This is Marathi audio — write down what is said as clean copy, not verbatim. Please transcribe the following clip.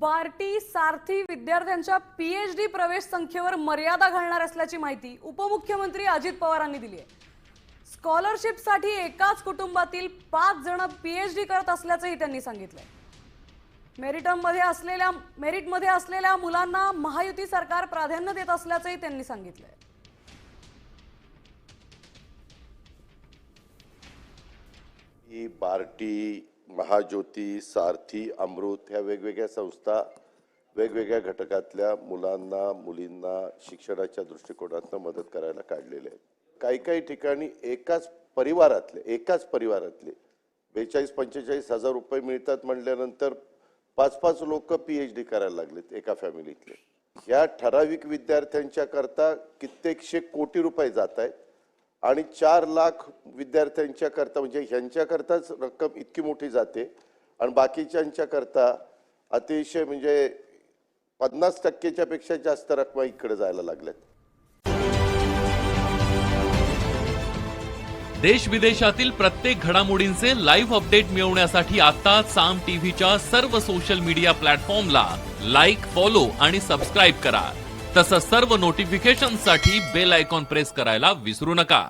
बार्टी सारथी विद्यार्थ्यांच्या पीएचडी प्रवेश संख्येवर मर्यादा घालणार असल्याची माहिती उपमुख्यमंत्री अजित पवारांनी दिली आहे। स्कॉलरशिपसाठी एकाच कुटुंबातील 5 जण पीएचडी करत असल्याचंही त्यांनी सांगितलंय। मेरिटमध्ये असलेल्या मुलांना महायुती सरकार प्राधान्य देत असल्याचंही त्यांनी सांगितलंय। ही बार्टी, महाज्योती, सारथी, अमृत ह्या वेगवेगळ्या संस्था वेगवेगळ्या घटकातल्या मुलांना मुलींना शिक्षणाच्या दृष्टिकोनातून मदत करायला काढलेले आहेत। काही ठिकाणी एकाच परिवारातले 42-45 हजार रुपये मिळतात म्हणल्यानंतर 5-5 लोक पीएचडी करायला लागलेत एका फॅमिलीतले। ह्या ठराविक विद्यार्थ्यांच्या करता कित्येकशे कोटी रुपये जात आहेत आणि 4 लाख विद्यार्थ्यांच्या करता म्हणजे ह्यांच्या करताच रक्कम इतकी मोठी जाते आणि बाकीच्यांच्या करता अतिशय म्हणजे 50% पेक्षा जास्त रक्कम इकडे जायला लागल्यात। देश विदेशातील प्रत्येक घडामोडींचे लाईव्ह अपडेट मिळवण्यासाठी आता साम टीव्हीच्या सर्व सोशल मीडिया प्लॅटफॉर्मला लाईक, फॉलो आणि सबस्क्राईब करा। तसंच सर्व नोटिफिकेशनसाठी बेल आयकॉन प्रेस करायला विसरू नका।